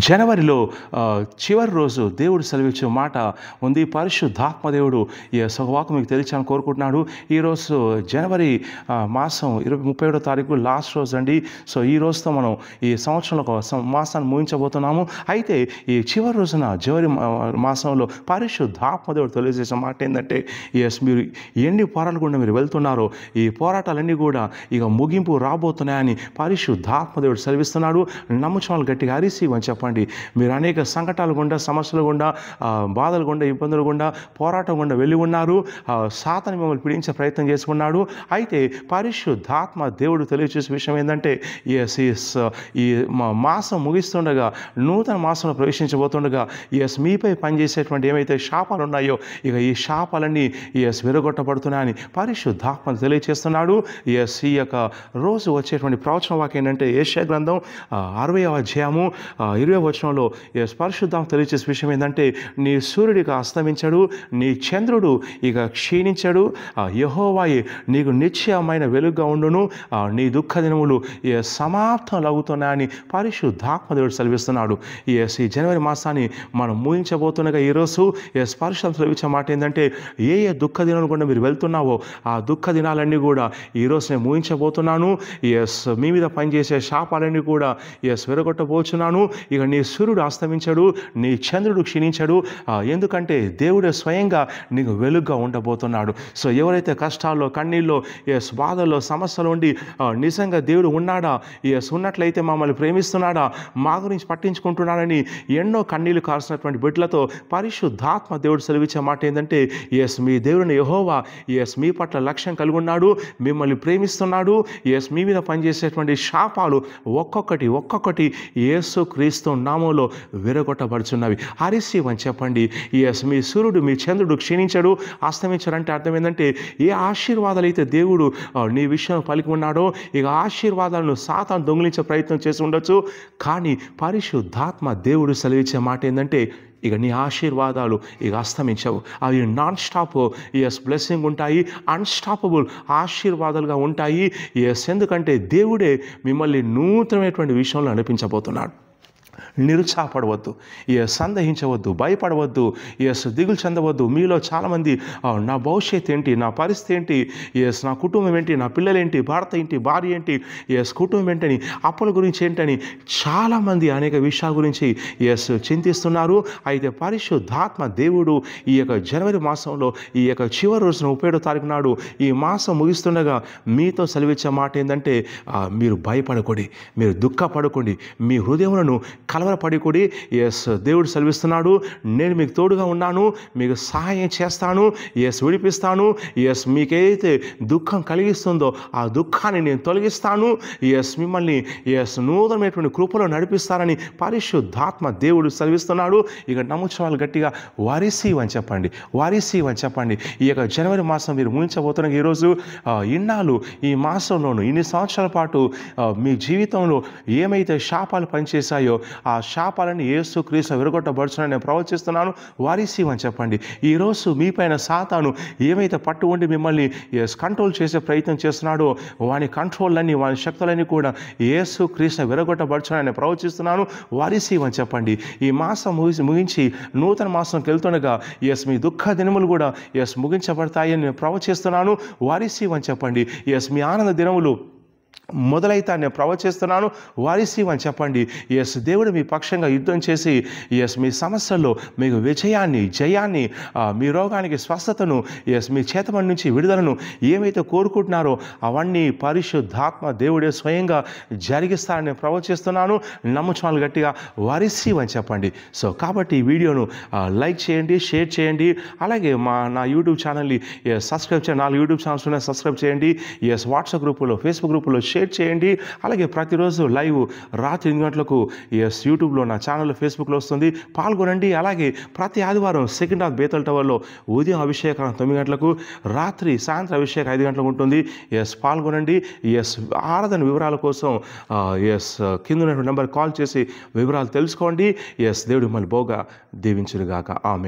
జనవరిలో చివరి రోజు దేవుడు సెలవిచ్చే మాట ఉంది. పరిశుద్ధాత్మ దేవుడు ఈ వాకు మీకు తెలిచాలని కోరుకుంటున్నాడు. ఈరోజు జనవరి మాసం 31వ తారీఖు లాస్ట్ రోజు అండి. సో ఈ రోజుతో మనం ఈ సంవత్సరంలో మాసాన్ని ముగించబోతున్నాము. అయితే ఈ చివరి రోజున జనవరి మాసంలో పరిశుద్ధాత్మ దేవుడు తెలియజేసే మాట ఏంటంటే, మీరు ఎన్ని పోరాటాలు గుండా మీరు వెళ్తున్నారో ఈ పోరాటాలన్నీ కూడా ఇక ముగింపు రాబోతున్నాయని పరిశుద్ధాత్మ దేవుడు సెలవిస్తున్నాడు. నమ్ముచాలు గట్టిగా అరిసి అని చెప్పండి. మీరు అనేక సంకటాలు గుండా, సమస్యలు గుండా, బాధలు గుండా, ఇబ్బందులు గుండా, పోరాటం గుండా వెళ్ళి ఉన్నారు. సాతాను మిమ్మల్ని పీడించే ప్రయత్నం చేసుకున్నాడు. అయితే పరిశుద్ధాత్మ దేవుడు తెలియజేసే విషయం ఏంటంటే, ఈ మాసం ముగిస్తుండగా, నూతన మాసంలో ప్రవేశించబోతుండగా మీపై పనిచేసేటువంటి ఏమైతే శాపాలు ఉన్నాయో ఇక ఈ శాపాలన్నీ విరగొట్టబడుతున్నాయని పరిశుద్ధాత్మ తెలియజేస్తున్నాడు. ఈ యొక్క రోజు వచ్చేటువంటి ప్రవచన వాక్యం ఏంటంటే, యెషయా గ్రంథం 60వ అధ్యాయము 20వ వచనంలో పరిశుద్ధాత్మ తెలియజేసే విషయం ఏంటంటే, నీ సూర్యుడు ఇక అస్తమించడు, నీ చంద్రుడు ఇక క్షీణించడు, యెహోవాయే నీకు నిశ్చయమైన వెలుగుగా ఉండును, నీ దుఃఖ దినములు సమాప్తం అవుతున్నాయని పరిశుద్ధాత్మ దేవుడు సెలవిస్తున్నాడు. ఈ జనవరి మాసాన్ని మనం ముగించబోతుండగా ఈరోజు పరిశుద్ధాత్మ సెలవించే మాట ఏంటంటే, ఏ దుఃఖ దినాలు కూడా మీరు వెళ్తున్నావో ఆ దుఃఖ దినాలన్నీ కూడా ఈరోజు నేను ముగించబోతున్నాను. మీ మీద పనిచేసే శాపాలన్నీ కూడా విరగొట్టబోచున్నాను. ఇక నీ సూర్యుడు అస్తమించడు, నీ చంద్రుడు క్షీణించడు, ఎందుకంటే దేవుడే స్వయంగా నీకు వెలుగుగా ఉండబోతున్నాడు. సో ఎవరైతే కష్టాల్లో, కన్నీళ్ళు, బాధల్లో, సమస్యలు ఉండి నిజంగా దేవుడు ఉన్నాడా, ఉన్నట్లయితే మమ్మల్ని ప్రేమిస్తున్నాడా, మా గురించి పట్టించుకుంటున్నాడని ఎన్నో కన్నీళ్లు కాల్సినటువంటి బిడ్డలతో పరిశుద్ధాత్మ దేవుడు సెలవిచ్చే మాట ఏంటంటే, మీ దేవుని యెహోవా మీ పట్ల లక్ష్యం కలిగి ఉన్నాడు, మిమ్మల్ని ప్రేమిస్తున్నాడు. మీ మీద పనిచేసేటువంటి శాపాలు ఒక్కొక్కటి యేసుక్రీస్తు నామంలో విరగొట్టబడుచున్నవి. అరిసి అని చెప్పండి. మీ సూర్యుడు, మీ చంద్రుడు క్షీణించడు, అస్తమించడు అంటే అర్థం ఏంటంటే, ఏ ఆశీర్వాదాలు అయితే దేవుడు నీ విషయం పలికి ఉన్నాడో ఇక ఆశీర్వాదాలను సాతాను దొంగిలించే ప్రయత్నం చేసి ఉండొచ్చు. కానీ పరిశుద్ధాత్మ దేవుడు సెలవిచ్చే మాట ఏంటంటే, ఇక నీ ఆశీర్వాదాలు ఇక అస్తమించవు. అవి నాన్ స్టాప్ బ్లెస్సింగ్ ఉంటాయి, అన్స్టాపబుల్ ఆశీర్వాదాలుగా ఉంటాయి. ఎందుకంటే దేవుడే మిమ్మల్ని నూతనమైనటువంటి విషయంలో నడిపించబోతున్నాడు. నిరుత్సాహపడవద్దు, సందేహించవద్దు, భయపడవద్దు, దిగులు చెందవద్దు. మీలో చాలామంది నా భవిష్యత్తు ఏంటి, నా పరిస్థితి ఏంటి, నా కుటుంబం ఏంటి, నా పిల్లలేంటి, భర్త ఏంటి, భార్య ఏంటి, కుటుంబం ఏంటని, అప్పుల గురించి ఏంటని చాలామంది అనేక విషయాల గురించి చింతిస్తున్నారు. అయితే పరిశుద్ధాత్మ దేవుడు ఈ యొక్క జనవరి మాసంలో ఈ యొక్క చివరి రోజున 31వ తారీఖు నాడు ఈ మాసం ముగిస్తుండగా మీతో సెలవిచ్చే మాట ఏంటంటే, మీరు భయపడకండి, మీరు దుఃఖపడకండి, మీ హృదయములను కలవరపడికొడి. దేవుడు సెలవిస్తున్నాడు, నేను మీకు తోడుగా ఉన్నాను, మీకు సహాయం చేస్తాను, విడిపిస్తాను. మీకైతే దుఃఖం కలిగిస్తుందో ఆ దుఃఖాన్ని నేను తొలగిస్తాను. మిమ్మల్ని నూతనమైనటువంటి కృపలో నడిపిస్తానని పరిశుద్ధాత్మ దేవుడు సెలవిస్తున్నాడు. ఇక నమ్ముకోవాలి గట్టిగా వారిసీవ్ అని చెప్పండి, వారిసీవ్ అని చెప్పండి. ఈ యొక్క జనవరి మాసం మీరు ముగించబోతున్న ఈరోజు ఇన్నాళ్ళు ఈ మాసంలోనూ ఇన్ని సంవత్సరాల పాటు మీ జీవితంలో ఏమైతే శాపాలు పనిచేశాయో ఆ శాపాలను యేసుక్రీస్తు విరగొట్టబడుచునని నేను ప్రవచిస్తున్నాను. వారిసీవ్ అని చెప్పండి. ఈరోజు మీపైన సాతాను ఏమైతే పట్టు ఉండి మిమ్మల్ని కంట్రోల్ చేసే ప్రయత్నం చేస్తున్నాడో వాని కంట్రోల్లన్నీ, వాని శక్తులన్నీ కూడా యేసుక్రీస్తు విరగొట్టబడుచునని నేను ప్రవచిస్తున్నాను. వారిసీవ్ అని చెప్పండి. ఈ మాసం ముగించి నూతన మాసంకి వెళ్తుండగా మీ దుఃఖ దినములు కూడా ముగించబడతాయని నేను ప్రవచిస్తున్నాను. వారిసీవ్ అని చెప్పండి. మీ ఆనంద దినములు మొదలైతే నేను ప్రవచిస్తున్నాను. వారిసీవ్ అని చెప్పండి. దేవుడు మీ పక్షంగా యుద్ధం చేసి మీ సమస్యల్లో మీకు విజయాన్ని, జయాన్ని, మీ రోగానికి స్వస్థతను, మీ చేతమని నుంచి విడుదలను ఏమైతే కోరుకుంటున్నారో అవన్నీ పరిశుద్ధాత్మ దేవుడే స్వయంగా జరిగిస్తారని నేను ప్రవచిస్తున్నాను. నమ్ముచాలు గట్టిగా వారిసీవ్ అని చెప్పండి. సో కాబట్టి ఈ వీడియోను లైక్ చేయండి, షేర్ చేయండి. అలాగే నా యూట్యూబ్ ఛానల్ని సబ్స్క్రైబ్ చేయండి. 4 యూట్యూబ్ ఛానల్స్ ఉన్నాయి, సబ్స్క్రైబ్ చేయండి. వాట్సాప్ గ్రూపులో, ఫేస్బుక్ గ్రూపులో షేర్ చేయండి. అలాగే ప్రతిరోజు లైవ్ రాత్రి 8 గంటలకు యూట్యూబ్లో, నా ఛానల్లో, ఫేస్బుక్లో వస్తుంది, పాల్గొనండి. అలాగే ప్రతి ఆదివారం సెకండ్ బేతల్ టవర్లో ఉదయం అభిషేకం 9 గంటలకు, సాయంత్రం అభిషేకం 5 గంటలకు ఉంటుంది. పాల్గొనండి. ఆరాధన వివరాల కోసం కింద ఉన్నటువంటి నెంబర్ కాల్ చేసి వివరాలు తెలుసుకోండి. దేవుడు మిమ్మల్ని బహుగా దీవించునుగాక. ఆమేన్.